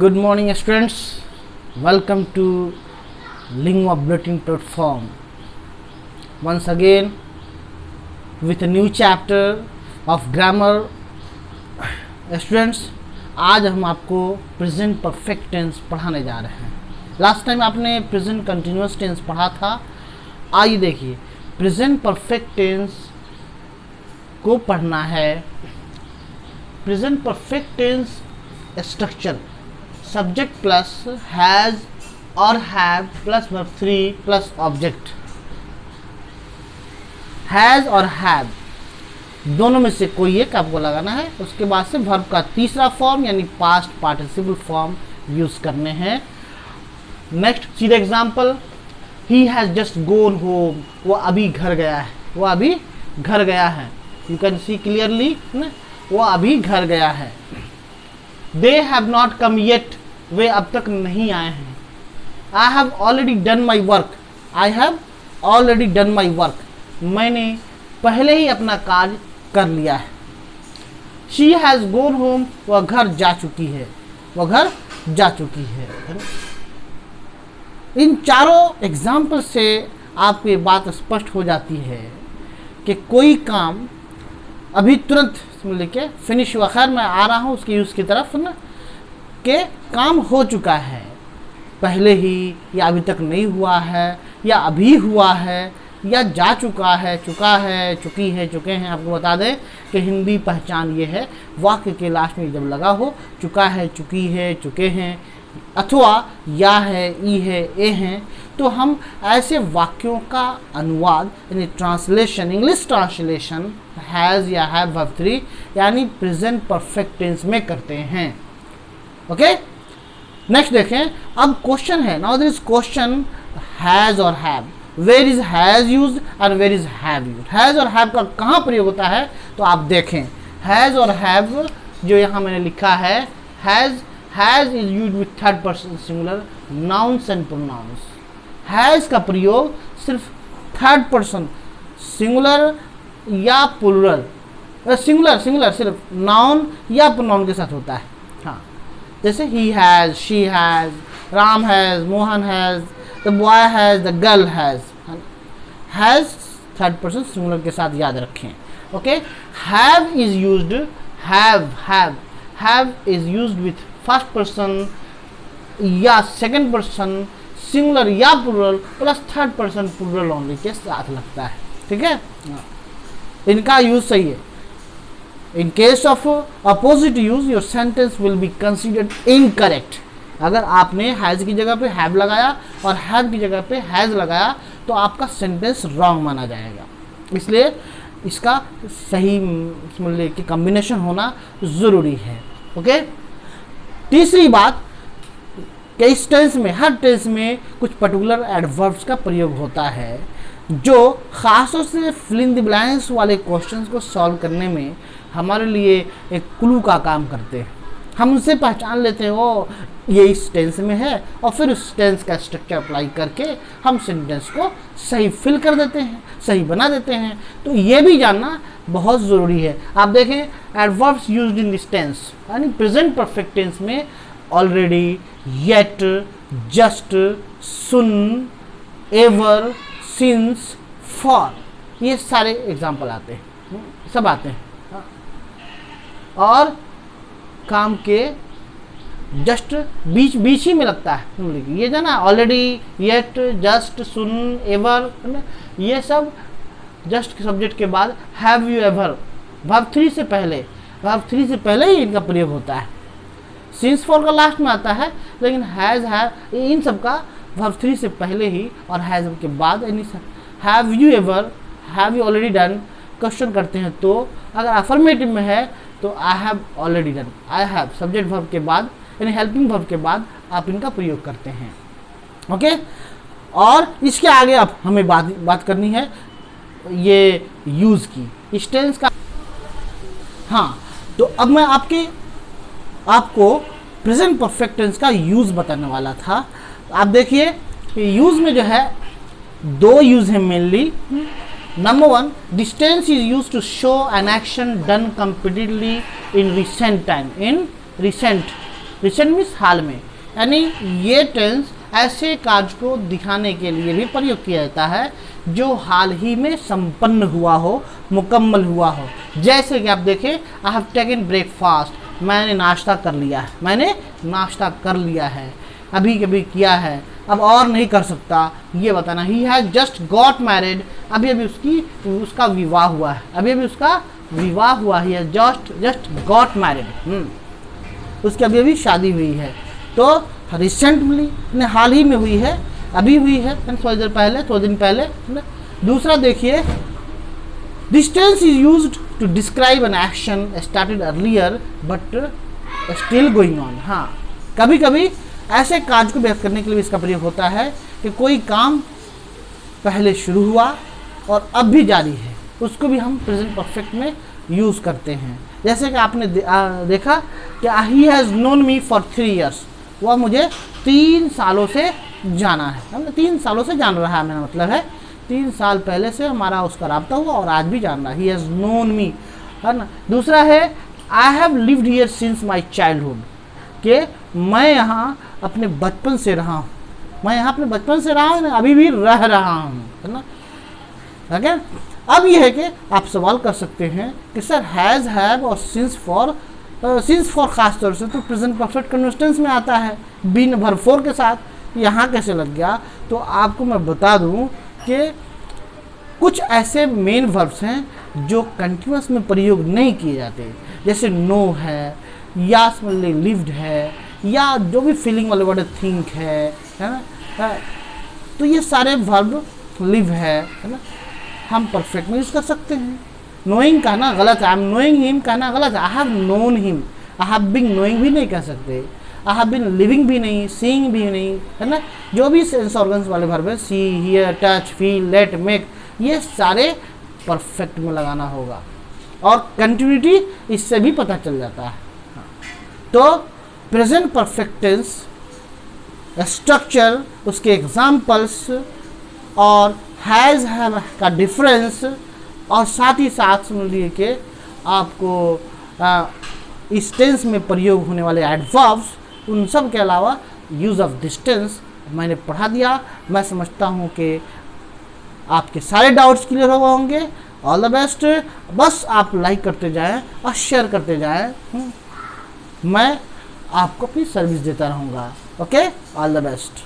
Good morning, students. Welcome to Lingua Bulletin platform. Once again, with a new chapter of grammar. Students, आज हम आपको present perfect tense पढ़ाने जा रहे हैं. लास्ट टाइम आपने प्रेजेंट कंटिन्यूअस टेंस पढ़ा था. आइए देखिए, प्रेजेंट परफेक्ट टेंस को पढ़ना है. Present perfect tense structure subject plus has और have plus verb 3 plus object. Has और हैव दोनों में से कोई एक आपको लगाना है. उसके बाद से वर्ब का तीसरा फॉर्म यानी पास्ट पार्टिसिपल फॉर्म यूज करने हैं. Next see the example. He has just gonna home. वो अभी घर गया है. वो अभी घर गया है. यू कैन सी क्लियरली, वो अभी घर गया है. They have not come yet. वे अब तक नहीं आए हैं. I have already done my work. I have already done my work. मैंने पहले ही अपना कार्य कर लिया है. She has gone home. वह घर जा चुकी है. वह घर जा चुकी है. इन चारों एग्जाम्पल से आपको ये बात स्पष्ट हो जाती है कि कोई काम अभी तुरंत लेके फिनिश हुआ. खैर मैं आ रहा हूँ उसके यूज़ की तरफ ना, कि काम हो चुका है पहले ही, या अभी तक नहीं हुआ है, या अभी हुआ है, या जा चुका है, चुका है, चुकी है, चुके हैं. आपको बता दें कि हिंदी पहचान ये है, वाक्य के लास्ट में जब लगा हो चुका है, चुकी है, चुके हैं, अथवा या है, ई है, ए हैं, तो हम ऐसे वाक्यों का अनुवाद यानी ट्रांसलेशन, इंग्लिश ट्रांसलेशन हैज़ या हैव वर्ब 3 यानी प्रेजेंट परफेक्ट टेंस में करते हैं. ओके, नेक्स्ट देखें. अब क्वेश्चन है, now there is question has और have. Where is has used and where is have used. Has और हैव का कहाँ प्रयोग होता है तो आप देखें. हैज़ और हैव जो यहाँ मैंने लिखा है, has is used with third person singular nouns and pronouns. Has का प्रयोग सिर्फ थर्ड पर्सन सिंगुलर या प्लूरल, सिंगुलर सिर्फ नाउन या प्रोनाउन के साथ होता है. हाँ, जैसे he has, she has, Ram has, Mohan has, the boy has, the girl has. Has third person singular के साथ याद रखें. Okay, have is used, have is used with first person या सेकंड पर्सन सिंगुलर या plural plus third person plural only के साथ लगता है. ठीक है, इनका यूज सही है. In case of opposite use your sentence will be considered incorrect. अगर आपने हैज़ की जगह पे हैव लगाया और हैव की जगह पे हैज़ लगाया तो आपका सेंटेंस रॉन्ग माना जाएगा. इसलिए इसका सही मूल्य की कॉम्बिनेशन होना ज़रूरी है. ओके, तीसरी बात कि इस टेंस में, हर टेंस में कुछ पर्टिकुलर एडवर्ब्स का प्रयोग होता है जो ख़ासतौर से फिल इन द ब्लैंक्स वाले क्वेश्चंस को सॉल्व करने में हमारे लिए एक क्लू का काम करते हैं. हम उनसे पहचान लेते हैं वो ये इस टेंस में है, और फिर उस टेंस का स्ट्रक्चर अप्लाई करके हम सेंटेंस को सही फिल कर देते हैं, सही बना देते हैं. तो ये भी जानना बहुत ज़रूरी है. आप देखें adverbs used in this tense यानी प्रेजेंट परफेक्ट टेंस में already, yet, just, soon, ever, since, for, ये सारे एग्जाम्पल आते हैं, सब आते हैं. और काम के जस्ट बीच ही में लगता है ये जाना. Already, yet, just, soon, ever, ये सब जस्ट सब्जेक्ट के बाद हैव यू एवर वर्ब 3 से पहले ही इनका प्रयोग होता है. सिंस फॉर का लास्ट में आता है, लेकिन हैज़, हैव, इन सब का वर्ब 3 से पहले ही और हैज़ के बाद. यानी have you ever, have you already done question करते हैं तो अगर अफर्मेटिव में है तो आई have already done. I have subject verb के बाद यानी हेल्पिंग वर्ब के बाद आप इनका प्रयोग करते हैं. ओके, और इसके आगे अब हमें बात करनी है ये यूज़ की, इस टेंस का. हाँ, तो अब मैं आपको प्रेजेंट परफेक्ट टेंस का यूज़ बताने वाला था. आप देखिए यूज़ में जो है दो यूज़ है mainly. Number 1, this tense is used to show an action done completely in recent time. In recent recent means हाल में, यानी ये टेंस ऐसे कार्य को दिखाने के लिए भी प्रयोग किया जाता है जो हाल ही में संपन्न हुआ हो, मुकम्मल हुआ हो। जैसे कि आप देखें, आई हैव टेकन ब्रेकफास्ट, मैंने नाश्ता कर लिया है, मैंने नाश्ता कर लिया है, अभी कभी किया है, अब और नहीं कर सकता, ये बताना। He has just got married, अभी अभी उसका विवाह हुआ है, अभी अभी उसका विवाह हुआ है, जस्ट गॉट मैरिड, उसकी अभी अभी शादी हुई है। तो रिसेंटली हाल ही में हुई है, अभी हुई है, थोड़ी देर पहले, थोड़े दिन पहले। दूसरा देखिए, this tense is used to describe an action started earlier but still going on. हाँ, कभी कभी ऐसे कार्य को व्यक्त करने के लिए इसका प्रयोग होता है कि कोई काम पहले शुरू हुआ और अब भी जारी है, उसको भी हम प्रेजेंट परफेक्ट में यूज़ करते हैं। जैसे कि आपने देखा कि he has known me for 3 years, वह मुझे 3 सालों से जाना है, हमने 3 सालों से जान रहा है, मेरा मतलब है 3 साल पहले से हमारा उसका राब्ता हुआ और आज भी जान रहा है। ही हैज़ नोन मी, है ना। दूसरा है, I have lived here since my childhood, कि मैं यहाँ अपने बचपन से रहा हूँ, मैं यहाँ अपने बचपन से रहा हूँ, अभी भी रह रहा हूँ, है ना। ठीक है। अब यह है कि आप सवाल कर सकते हैं कि सर हैज़, हैव और सिंस फॉर खास तौर से तो प्रेजेंट परफेक्ट कंटिन्यूअस में आता है, बीन वर्ब फोर के साथ, यहाँ कैसे लग गया? तो आपको मैं बता दूँ कि कुछ ऐसे मेन वर्ब्स हैं जो कंटिन्यूअस में प्रयोग नहीं किए जाते, जैसे नो है या लिव्ड है या जो भी फीलिंग वाले वर्ड थिंक है ना। तो ये सारे वर्ब लिव है ना, हम परफेक्ट में यूज़ कर सकते हैं। नोइंग कहना गलत है, आई एम नोइंग हिम कहना गलत है, I have known him, I have been knowing भी नहीं कह सकते, आई हैव बीन लिविंग भी नहीं, सीइंग भी नहीं, है ना। जो भी सेंस ऑर्गन्स वाले वर्ब है, see, hear, touch, feel, let, make, ये सारे परफेक्ट में लगाना होगा और कंटिन्यूटी इससे भी पता चल जाता है। तो प्रेजेंट परफेक्ट टेंस स्ट्रक्चर, उसके एग्जाम्पल्स और हैज़, हैव का डिफरेंस और साथ ही साथ समझ लीजिए कि आपको इस टेंस में प्रयोग होने वाले एडवर्ब्स, उन सब के अलावा यूज़ ऑफ दिस टेंस मैंने पढ़ा दिया। मैं समझता हूँ कि आपके सारे डाउट्स क्लियर हो गए होंगे। All the best. बस आप लाइक करते जाएं और शेयर करते जाएं, मैं आपको अपनी सर्विस देता रहूँगा। Okay, all the best.